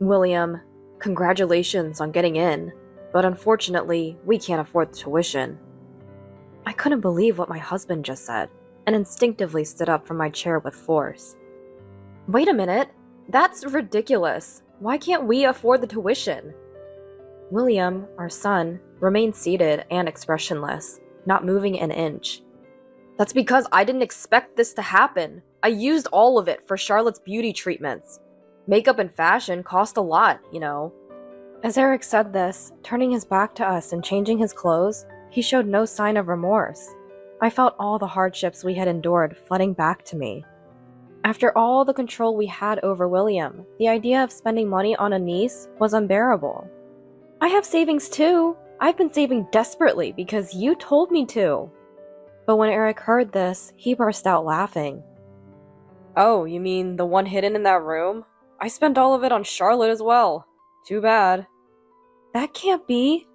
William, congratulations on getting in, but unfortunately, we can't afford the tuition. I couldn't believe what my husband just said, and instinctively stood up from my chair with force. Wait a minute! That's ridiculous! Why can't we afford the tuition? William, our son, remained seated and expressionless, not moving an inch. That's because I didn't expect this to happen. I used all of it for Charlotte's beauty treatments. Makeup and fashion cost a lot, you know. As Eric said this, turning his back to us and changing his clothes, he showed no sign of remorse. I felt all the hardships we had endured flooding back to me. After all the control we had over William, the idea of spending money on a niece was unbearable. I have savings too. I've been saving desperately because you told me to. But when Eric heard this, he burst out laughing. Oh, you mean the one hidden in that room? I spent all of it on Charlotte as well. Too bad. That can't be.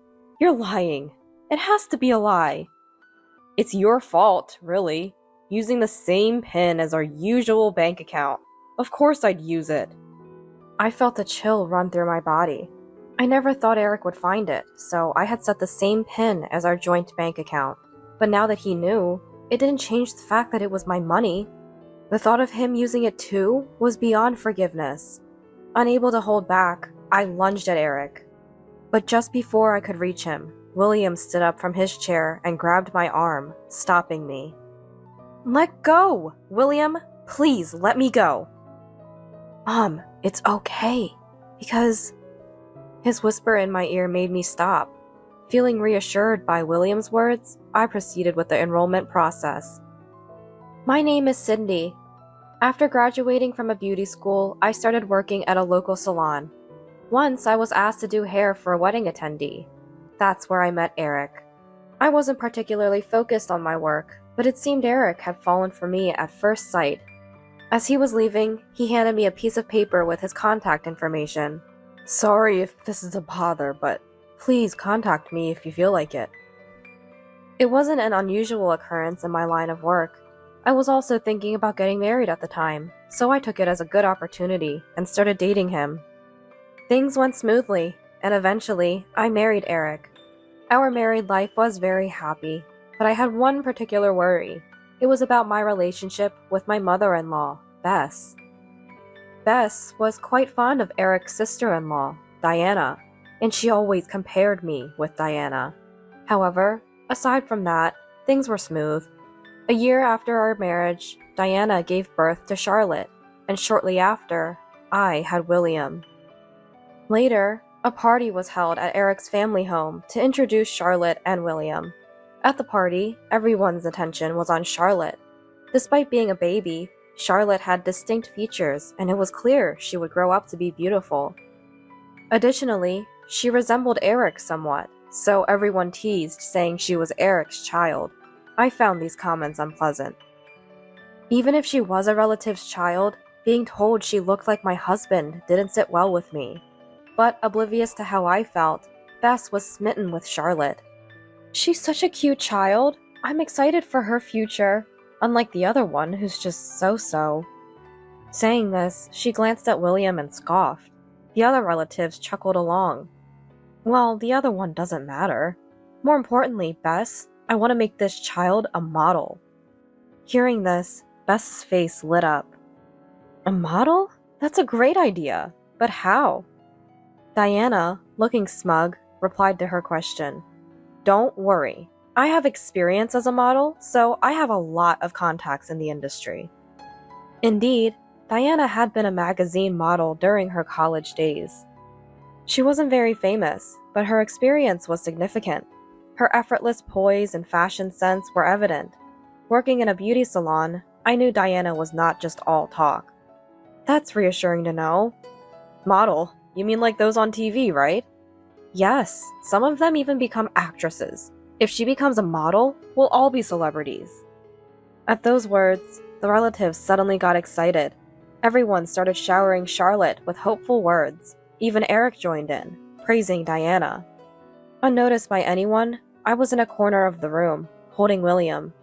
You're lying. It has to be a lie. It's your fault, really. Using the same PIN as our usual bank account. Of course I'd use it. I felt a chill run through my body. I never thought Eric would find it, so I had set the same PIN as our joint bank account. But now that he knew, it didn't change the fact that it was my money. The thought of him using it too was beyond forgiveness. Unable to hold back, I lunged at Eric. But just before I could reach him, William stood up from his chair and grabbed my arm, stopping me. Let go! William, please let me go. Mom, it's okay, because... His whisper in my ear made me stop. Feeling reassured by William's words, I proceeded with the enrollment process. My name is Cindy. After graduating from a beauty school, I started working at a local salon. Once I was asked to do hair for a wedding attendee. That's where I met Eric. I wasn't particularly focused on my work, but it seemed Eric had fallen for me at first sight. As he was leaving, he handed me a piece of paper with his contact information. Sorry if this is a bother, but please contact me if you feel like it. It wasn't an unusual occurrence in my line of work. I was also thinking about getting married at the time, so I took it as a good opportunity and started dating him. Things went smoothly, and eventually, I married Eric. Our married life was very happy, but I had one particular worry. It was about my relationship with my mother-in-law, Bess. Bess was quite fond of Eric's sister-in-law, Diana, and she always compared me with Diana. However, aside from that, things were smooth. A year after our marriage, Diana gave birth to Charlotte, and shortly after, I had William. Later, a party was held at Eric's family home to introduce Charlotte and William. At the party, everyone's attention was on Charlotte. Despite being a baby, Charlotte had distinct features, and it was clear she would grow up to be beautiful. Additionally, she resembled Eric somewhat, so everyone teased, saying she was Eric's child. I found these comments unpleasant. Even if she was a relative's child, being told she looked like my husband didn't sit well with me. But oblivious to how I felt, Bess was smitten with Charlotte. She's such a cute child. I'm excited for her future, unlike the other one who's just so-so. Saying this, she glanced at William and scoffed. The other relatives chuckled along. Well, the other one doesn't matter. More importantly, Bess, I want to make this child a model. Hearing this, Bess's face lit up. A model? That's a great idea. But how? Diana, looking smug, replied to her question. Don't worry. I have experience as a model, so I have a lot of contacts in the industry. Indeed, Diana had been a magazine model during her college days. She wasn't very famous, but her experience was significant. Her effortless poise and fashion sense were evident. Working in a beauty salon, I knew Diana was not just all talk. That's reassuring to know. Model? You mean like those on TV, right? Yes, some of them even become actresses. If she becomes a model, we'll all be celebrities. At those words, the relatives suddenly got excited. Everyone started showering Charlotte with hopeful words. Even Eric joined in, praising Diana. Unnoticed by anyone, I was in a corner of the room, holding William.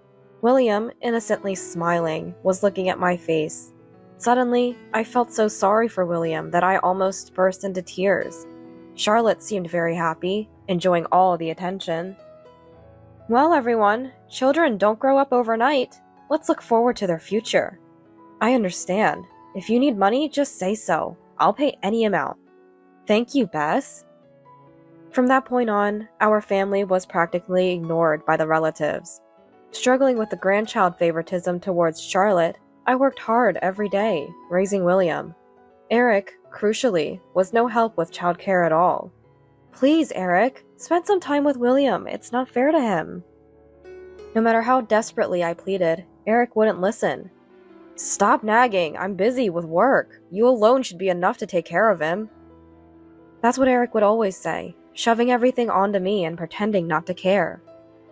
William, innocently smiling, was looking at my face. Suddenly, I felt so sorry for William that I almost burst into tears. Charlotte seemed very happy, enjoying all the attention. Well, everyone, children don't grow up overnight. Let's look forward to their future. I understand. If you need money, just say so. I'll pay any amount. Thank you, Bess. From that point on, our family was practically ignored by the relatives. Struggling with the grandchild favoritism towards Charlotte, I worked hard every day, raising William. Eric, crucially, was no help with childcare at all. Please, Eric, spend some time with William. It's not fair to him. No matter how desperately I pleaded, Eric wouldn't listen. Stop nagging. I'm busy with work. You alone should be enough to take care of him. That's what Eric would always say, shoving everything onto me and pretending not to care.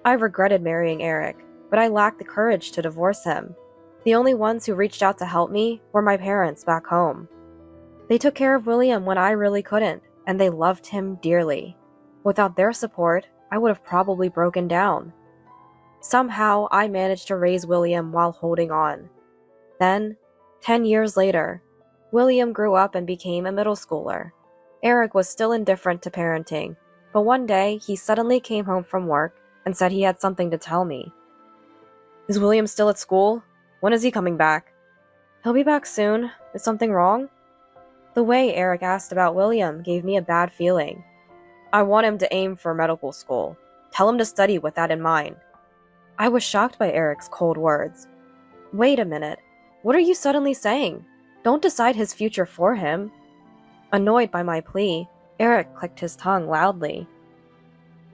I regretted marrying Eric, but I lacked the courage to divorce him. The only ones who reached out to help me were my parents back home. They took care of William when I really couldn't, and they loved him dearly. Without their support, I would have probably broken down. Somehow, I managed to raise William while holding on. Then, 10 years later, William grew up and became a middle schooler. Eric was still indifferent to parenting, but one day he suddenly came home from work and said he had something to tell me. Is William still at school? When is he coming back? He'll be back soon. Is something wrong? The way Eric asked about William gave me a bad feeling. I want him to aim for medical school. Tell him to study with that in mind. I was shocked by Eric's cold words. Wait a minute. What are you suddenly saying? Don't decide his future for him. Annoyed by my plea, Eric clicked his tongue loudly.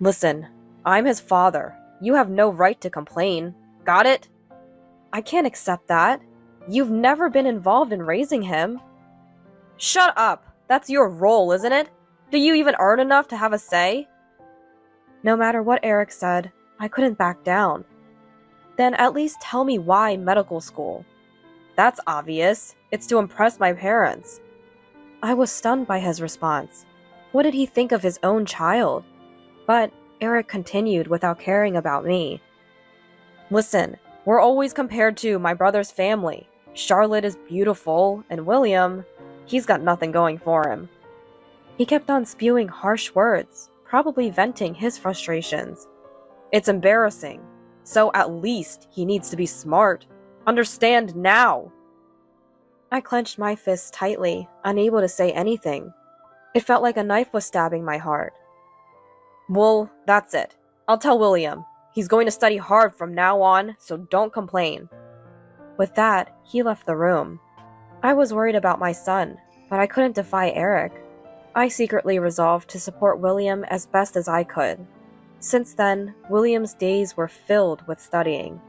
Listen, I'm his father. You have no right to complain. Got it? I can't accept that. You've never been involved in raising him. Shut up! That's your role, isn't it? Do you even earn enough to have a say? No matter what Eric said, I couldn't back down. Then at least tell me why medical school. That's obvious. It's to impress my parents. I was stunned by his response. What did he think of his own child? But Eric continued without caring about me. Listen, we're always compared to my brother's family. Charlotte is beautiful, and William, he's got nothing going for him. He kept on spewing harsh words, probably venting his frustrations. It's embarrassing. So at least he needs to be smart. Understand now! I clenched my fists tightly, unable to say anything. It felt like a knife was stabbing my heart. Well, that's it. I'll tell William. He's going to study hard from now on, so don't complain. With that, he left the room. I was worried about my son, but I couldn't defy Eric. I secretly resolved to support William as best as I could. Since then, William's days were filled with studying.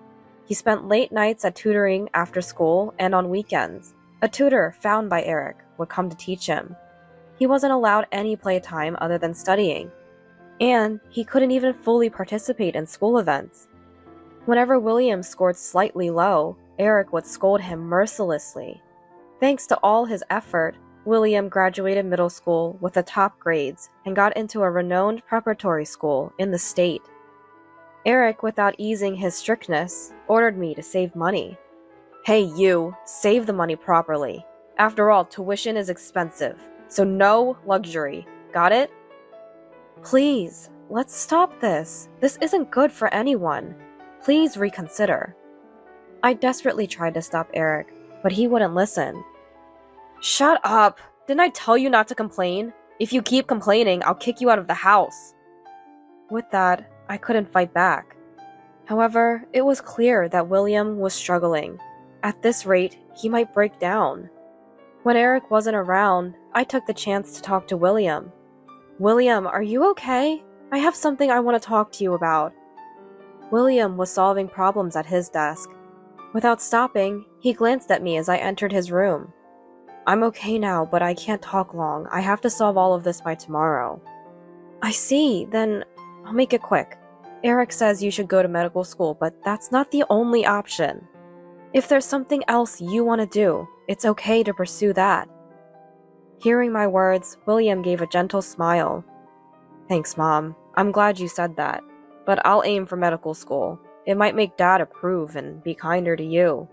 He spent late nights at tutoring after school and on weekends. A tutor found by Eric would come to teach him. He wasn't allowed any playtime other than studying, and he couldn't even fully participate in school events. Whenever William scored slightly low, Eric would scold him mercilessly. Thanks to all his effort, William graduated middle school with the top grades and got into a renowned preparatory school in the state. Eric, without easing his strictness, ordered me to save money. Hey you, save the money properly. After all, tuition is expensive, so no luxury. Got it? Please, let's stop this. This isn't good for anyone. Please reconsider. I desperately tried to stop Eric, but he wouldn't listen. Shut up! Didn't I tell you not to complain? If you keep complaining, I'll kick you out of the house. With that, I couldn't fight back. However, it was clear that William was struggling. At this rate, he might break down. When Eric wasn't around, I took the chance to talk to William. William, are you okay? I have something I want to talk to you about. William was solving problems at his desk. Without stopping, he glanced at me as I entered his room. I'm okay now, but I can't talk long. I have to solve all of this by tomorrow. I see, then I'll make it quick. Eric says you should go to medical school, but that's not the only option. If there's something else you want to do, it's okay to pursue that. Hearing my words, William gave a gentle smile. Thanks, Mom. I'm glad you said that, but I'll aim for medical school. It might make Dad approve and be kinder to you.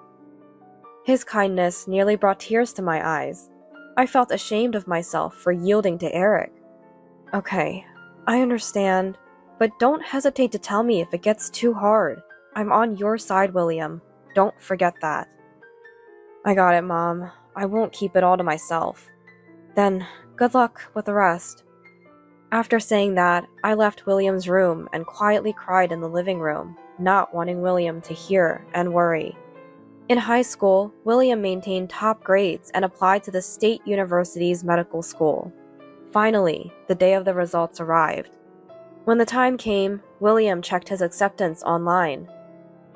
His kindness nearly brought tears to my eyes. I felt ashamed of myself for yielding to Eric. Okay, I understand, but don't hesitate to tell me if it gets too hard. I'm on your side, William. Don't forget that. I got it, Mom. I won't keep it all to myself. Then, good luck with the rest. After saying that, I left William's room and quietly cried in the living room, not wanting William to hear and worry. In high school, William maintained top grades and applied to the State University's medical school. Finally, the day of the results arrived. When the time came, William checked his acceptance online.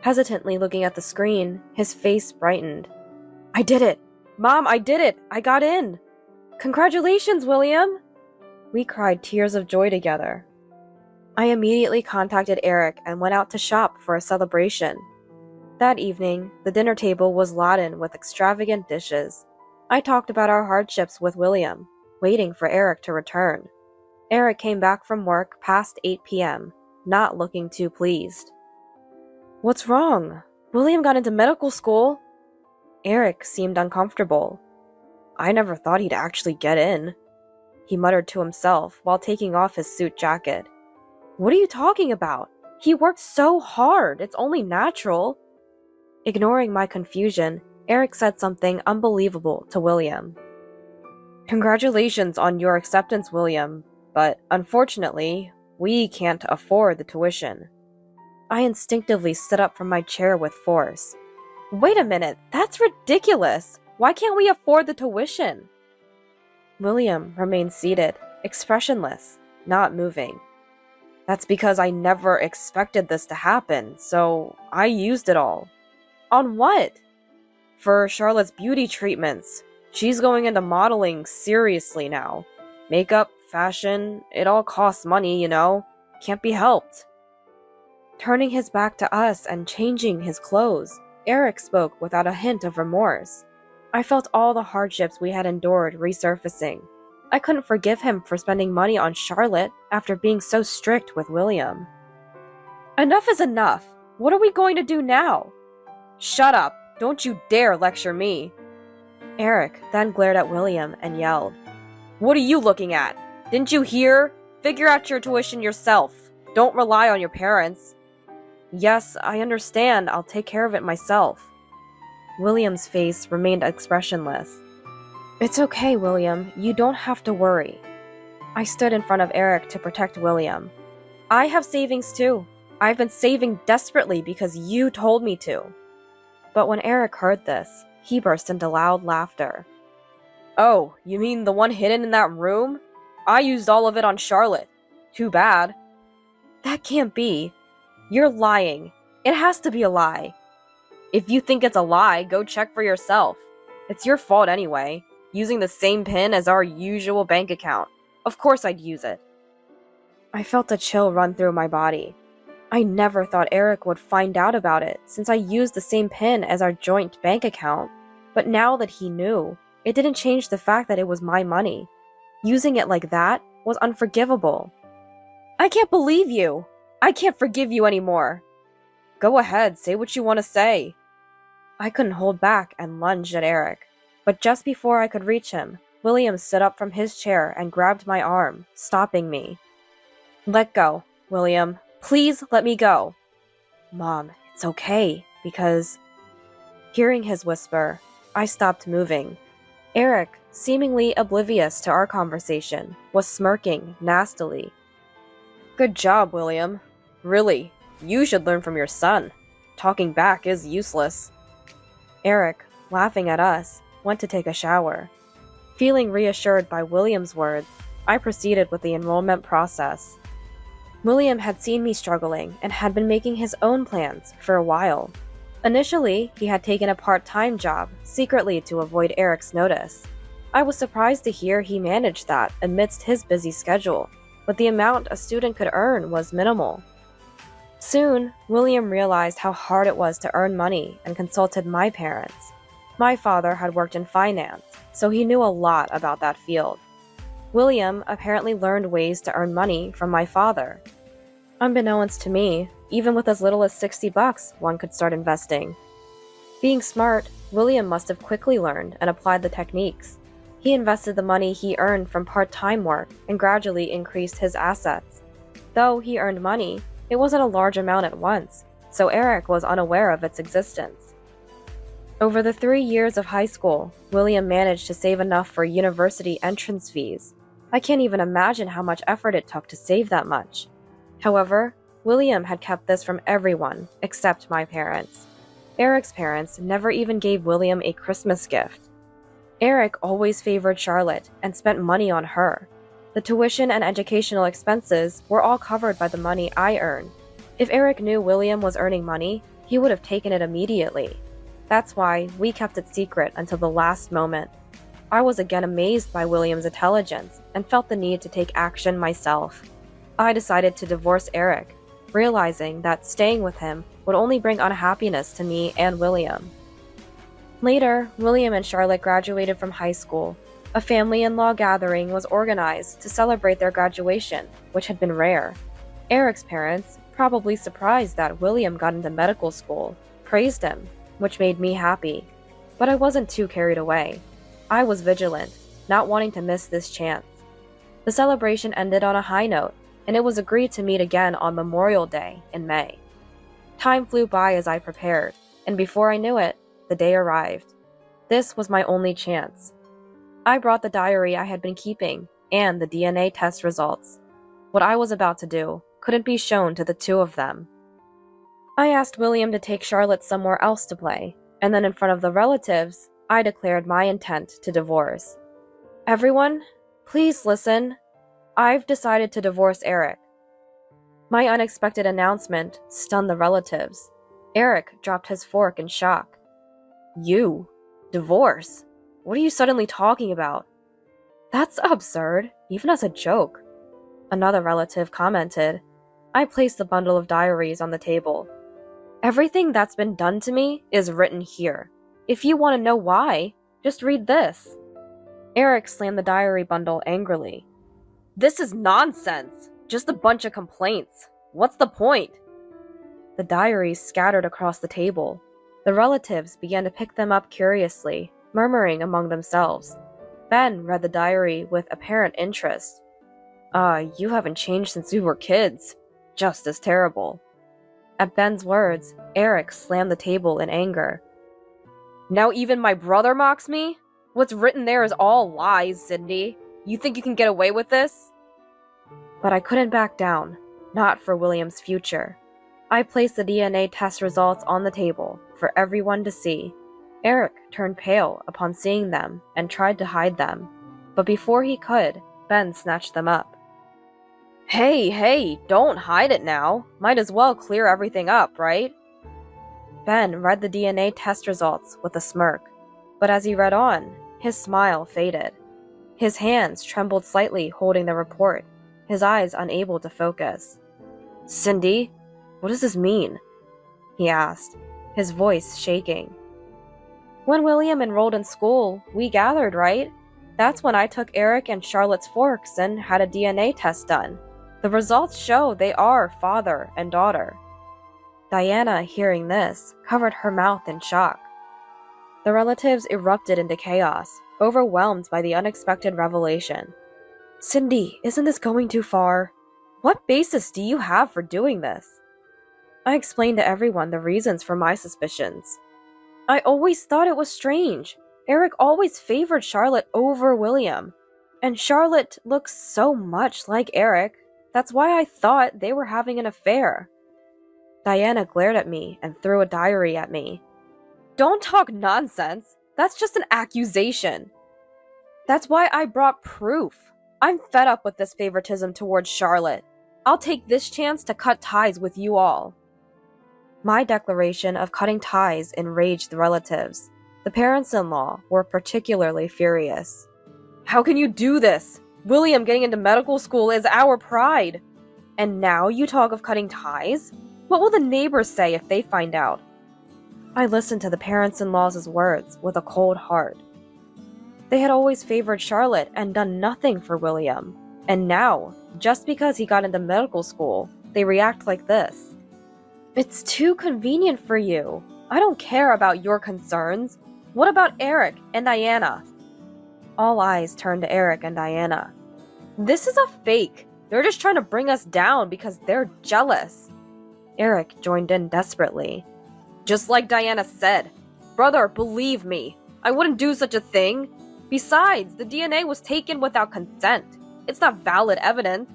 Hesitantly looking at the screen, his face brightened. I did it! Mom, I did it! I got in! Congratulations, William! We cried tears of joy together. I immediately contacted Eric and went out to shop for a celebration. That evening, the dinner table was laden with extravagant dishes. I talked about our hardships with William, waiting for Eric to return. Eric came back from work past 8 p.m., not looking too pleased. What's wrong? William got into medical school. Eric seemed uncomfortable. I never thought he'd actually get in. He muttered to himself while taking off his suit jacket. What are you talking about? He worked so hard, it's only natural. Ignoring my confusion, Eric said something unbelievable to William. Congratulations on your acceptance, William, but unfortunately, we can't afford the tuition. I instinctively stood up from my chair with force. Wait a minute, that's ridiculous! Why can't we afford the tuition? William remained seated, expressionless, not moving. That's because I never expected this to happen, so I used it all. On what? For Charlotte's beauty treatments. She's going into modeling seriously now. Makeup, fashion, it all costs money, you know. Can't be helped. Turning his back to us and changing his clothes, Eric spoke without a hint of remorse. I felt all the hardships we had endured resurfacing. I couldn't forgive him for spending money on Charlotte after being so strict with William. Enough is enough. What are we going to do now? Shut up. Don't you dare lecture me. Eric then glared at William and yelled, What are you looking at? Didn't you hear? Figure out your tuition yourself. Don't rely on your parents. Yes, I understand. I'll take care of it myself. William's face remained expressionless. It's okay, William. You don't have to worry. I stood in front of Eric to protect William. I have savings too. I've been saving desperately because you told me to. But when Eric heard this, he burst into loud laughter. Oh, you mean the one hidden in that room? I used all of it on Charlotte. Too bad. That can't be. You're lying. It has to be a lie. If you think it's a lie, go check for yourself. It's your fault anyway, using the same PIN as our usual bank account. Of course I'd use it. I felt a chill run through my body. I never thought Eric would find out about it since I used the same PIN as our joint bank account. But now that he knew, it didn't change the fact that it was my money. Using it like that was unforgivable. I can't believe you! I can't forgive you anymore! Go ahead, say what you want to say. I couldn't hold back and lunged at Eric, but just before I could reach him, William stood up from his chair and grabbed my arm, stopping me. Let go, William. Please let me go. Mom, it's okay, because... Hearing his whisper, I stopped moving. Eric, seemingly oblivious to our conversation, was smirking nastily. Good job, William. Really, you should learn from your son. Talking back is useless. Eric, laughing at us, went to take a shower. Feeling reassured by William's words, I proceeded with the enrollment process. William had seen me struggling and had been making his own plans for a while. Initially, he had taken a part-time job, secretly to avoid Eric's notice. I was surprised to hear he managed that amidst his busy schedule, but the amount a student could earn was minimal. Soon, William realized how hard it was to earn money and consulted my parents. My father had worked in finance, so he knew a lot about that field. William apparently learned ways to earn money from my father. Unbeknownst to me, even with as little as $60, one could start investing. Being smart, William must have quickly learned and applied the techniques. He invested the money he earned from part-time work and gradually increased his assets. Though he earned money, it wasn't a large amount at once, so Eric was unaware of its existence. Over the 3 years of high school, William managed to save enough for university entrance fees. I can't even imagine how much effort it took to save that much. However, William had kept this from everyone except my parents. Eric's parents never even gave William a Christmas gift. Eric always favored Charlotte and spent money on her. The tuition and educational expenses were all covered by the money I earned. If Eric knew William was earning money, he would have taken it immediately. That's why we kept it secret until the last moment. I was again amazed by William's intelligence and felt the need to take action myself. I decided to divorce Eric, realizing that staying with him would only bring unhappiness to me and William. Later, William and Charlotte graduated from high school. A family-in-law gathering was organized to celebrate their graduation, which had been rare. Eric's parents, probably surprised that William got into medical school, praised him, which made me happy. But I wasn't too carried away. I was vigilant, not wanting to miss this chance. The celebration ended on a high note, and it was agreed to meet again on Memorial Day in May. Time flew by as I prepared, and before I knew it, the day arrived. This was my only chance. I brought the diary I had been keeping and the DNA test results. What I was about to do couldn't be shown to the two of them. I asked William to take Charlotte somewhere else to play, and then in front of the relatives, I declared my intent to divorce. Everyone, please listen. I've decided to divorce Eric. My unexpected announcement stunned the relatives. Eric dropped his fork in shock. You? Divorce? What are you suddenly talking about? That's absurd, even as a joke. Another relative commented. I placed the bundle of diaries on the table. Everything that's been done to me is written here. If you want to know why, just read this. Eric slammed the diary bundle angrily. This is nonsense! Just a bunch of complaints. What's the point? The diaries scattered across the table. The relatives began to pick them up curiously, murmuring among themselves. Ben read the diary with apparent interest. You haven't changed since we were kids. Just as terrible. At Ben's words, Eric slammed the table in anger. Now even my brother mocks me? What's written there is all lies, Cindy. You think you can get away with this? But I couldn't back down, not for William's future. I placed the DNA test results on the table for everyone to see. Eric turned pale upon seeing them and tried to hide them, but before he could, Ben snatched them up. Hey, don't hide it now. Might as well clear everything up, right? Ben read the DNA test results with a smirk, but as he read on, his smile faded. His hands trembled slightly holding the report, his eyes unable to focus. Cindy, what does this mean? He asked, his voice shaking. When William enrolled in school, we gathered, right? That's when I took Eric and Charlotte's forks and had a DNA test done. The results show they are father and daughter. Diana, hearing this, covered her mouth in shock. The relatives erupted into chaos, overwhelmed by the unexpected revelation. Cindy, isn't this going too far? What basis do you have for doing this? I explained to everyone the reasons for my suspicions. I always thought it was strange. Eric always favored Charlotte over William. And Charlotte looks so much like Eric. That's why I thought they were having an affair. Diana glared at me and threw a diary at me. Don't talk nonsense. That's just an accusation. That's why I brought proof. I'm fed up with this favoritism towards Charlotte. I'll take this chance to cut ties with you all. My declaration of cutting ties enraged the relatives. The parents-in-law were particularly furious. How can you do this? William getting into medical school is our pride. And now you talk of cutting ties? What will the neighbors say if they find out? I listened to the parents-in-law's words with a cold heart. They had always favored Charlotte and done nothing for William. And now, just because he got into medical school, they react like this. It's too convenient for you. I don't care about your concerns. What about Eric and Diana? All eyes turned to Eric and Diana. This is a fake. They're just trying to bring us down because they're jealous. Eric joined in desperately. Just like Diana said. Brother, believe me. I wouldn't do such a thing. Besides, the DNA was taken without consent. It's not valid evidence.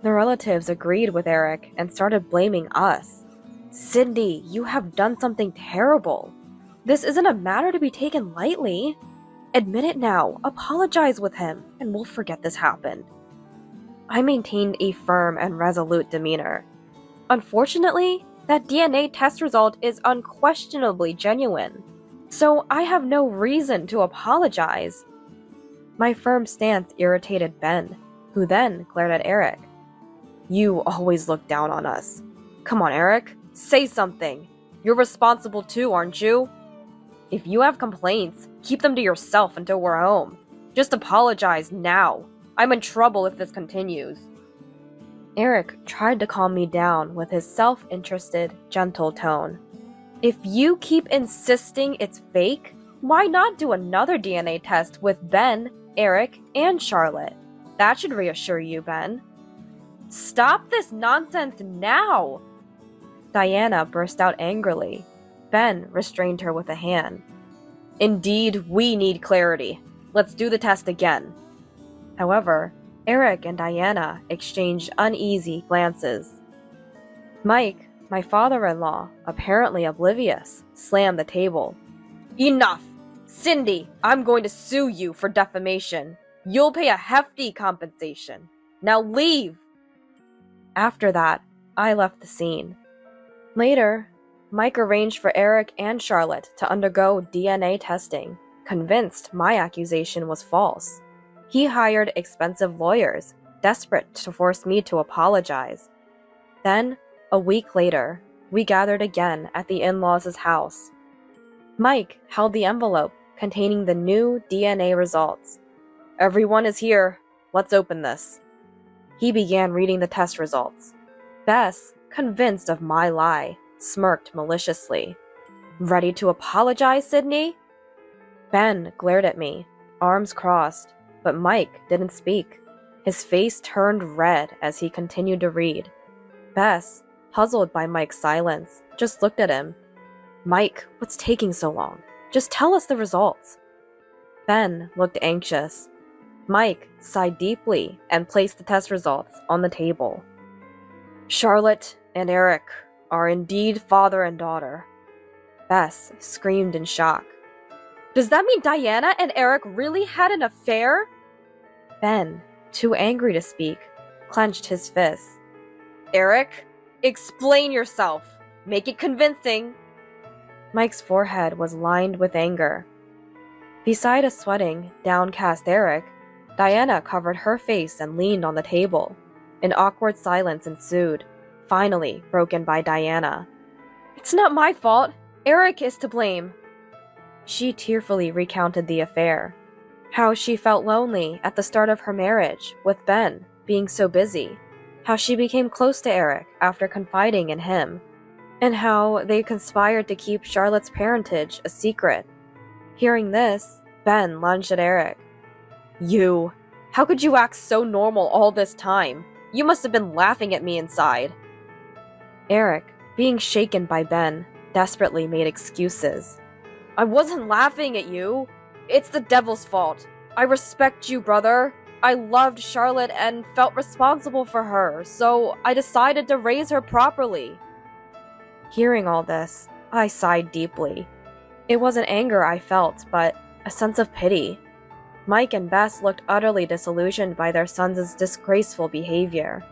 The relatives agreed with Eric and started blaming us. Sydney, you have done something terrible. This isn't a matter to be taken lightly. Admit it now, apologize with him, and we'll forget this happened. I maintained a firm and resolute demeanor. Unfortunately, that DNA test result is unquestionably genuine, so I have no reason to apologize. My firm stance irritated Ben, who then glared at Eric. You always look down on us. Come on, Eric, say something. You're responsible too, aren't you? If you have complaints, keep them to yourself until we're home. Just apologize now. I'm in trouble if this continues. Eric tried to calm me down with his self-interested, gentle tone. If you keep insisting it's fake, why not do another DNA test with Ben, Eric, and Charlotte? That should reassure you, Ben. Stop this nonsense now! Diana burst out angrily. Ben restrained her with a hand. Indeed, we need clarity. Let's do the test again. However, Eric and Diana exchanged uneasy glances. Mike, my father-in-law, apparently oblivious, slammed the table. Enough! Cindy, I'm going to sue you for defamation. You'll pay a hefty compensation. Now leave! After that, I left the scene. Later, Mike arranged for Eric and Charlotte to undergo DNA testing, convinced my accusation was false. He hired expensive lawyers, desperate to force me to apologize. Then, a week later, we gathered again at the in-laws' house. Mike held the envelope containing the new DNA results. Everyone is here. Let's open this. He began reading the test results. Bess, convinced of my lie, smirked maliciously. Ready to apologize, Sydney? Ben glared at me, arms crossed, but Mike didn't speak. His face turned red as he continued to read. Bess, puzzled by Mike's silence, just looked at him. Mike, what's taking so long? Just tell us the results. Ben looked anxious. Mike sighed deeply and placed the test results on the table. Charlotte and Eric are indeed father and daughter. Bess screamed in shock. Does that mean Diana and Eric really had an affair? Ben, too angry to speak, clenched his fists. Eric, explain yourself. Make it convincing. Mike's forehead was lined with anger. Beside a sweating, downcast Eric, Diana covered her face and leaned on the table. An awkward silence ensued, finally broken by Diana. It's not my fault. Eric is to blame. She tearfully recounted the affair. How she felt lonely at the start of her marriage, with Ben being so busy. How she became close to Eric after confiding in him. And how they conspired to keep Charlotte's parentage a secret. Hearing this, Ben lunged at Eric. You! How could you act so normal all this time? You must have been laughing at me inside. Eric, being shaken by Ben, desperately made excuses. I wasn't laughing at you. It's the devil's fault. I respect you, brother. I loved Charlotte and felt responsible for her, so I decided to raise her properly. Hearing all this, I sighed deeply. It wasn't anger I felt, but a sense of pity. Mike and Bess looked utterly disillusioned by their son's disgraceful behavior.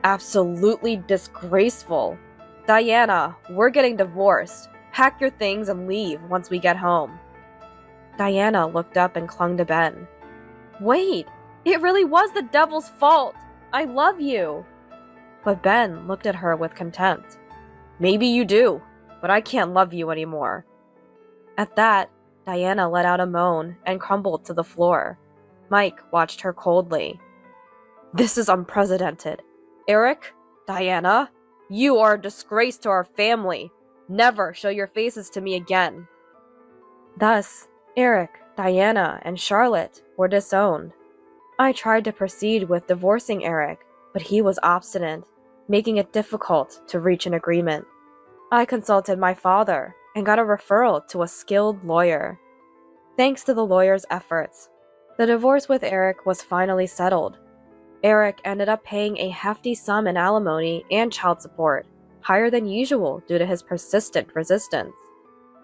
Absolutely disgraceful. Diana, we're getting divorced. Pack your things and leave once we get home. Diana looked up and clung to Ben. Wait, it really was the devil's fault. I love you. But Ben looked at her with contempt. Maybe you do, but I can't love you anymore. At that, Diana let out a moan and crumbled to the floor. Mike watched her coldly. This is unprecedented. Eric, Diana, you are a disgrace to our family. Never show your faces to me again. Thus, Eric, Diana, and Charlotte were disowned. I tried to proceed with divorcing Eric, but he was obstinate, making it difficult to reach an agreement. I consulted my father and got a referral to a skilled lawyer. Thanks to the lawyer's efforts, the divorce with Eric was finally settled. Eric ended up paying a hefty sum in alimony and child support, higher than usual due to his persistent resistance.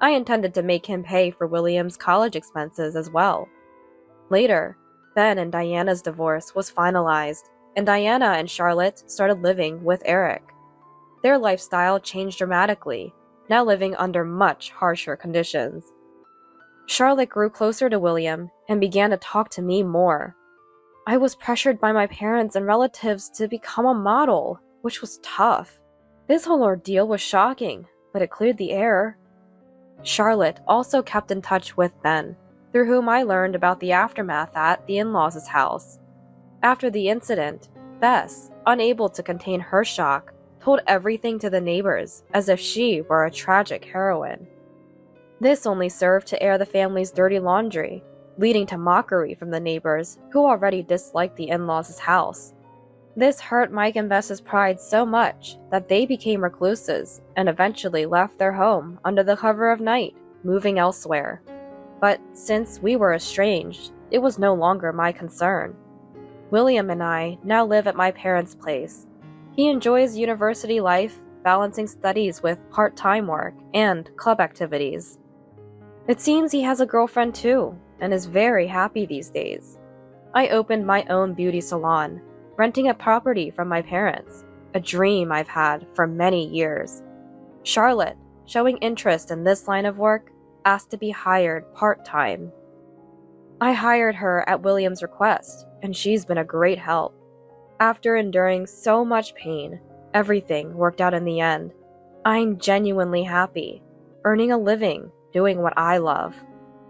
I intended to make him pay for William's college expenses as well. Later, Ben and Diana's divorce was finalized, and Diana and Charlotte started living with Eric. Their lifestyle changed dramatically, now living under much harsher conditions. Charlotte grew closer to William and began to talk to me more. I was pressured by my parents and relatives to become a model, which was tough. This whole ordeal was shocking, but it cleared the air. Charlotte also kept in touch with Ben, through whom I learned about the aftermath at the in-laws' house. After the incident, Bess, unable to contain her shock, told everything to the neighbors as if she were a tragic heroine. This only served to air the family's dirty laundry, leading to mockery from the neighbors who already disliked the in-laws' house. This hurt Mike and Bess's pride so much that they became recluses and eventually left their home under the cover of night, moving elsewhere. But since we were estranged, it was no longer my concern. William and I now live at my parents' place. He enjoys university life, balancing studies with part-time work and club activities. It seems he has a girlfriend too, and is very happy these days. I opened my own beauty salon, renting a property from my parents, a dream I've had for many years. Charlotte, showing interest in this line of work, asked to be hired part-time. I hired her at William's request, and she's been a great help. After enduring so much pain, everything worked out in the end. I'm genuinely happy, earning a living, doing what I love.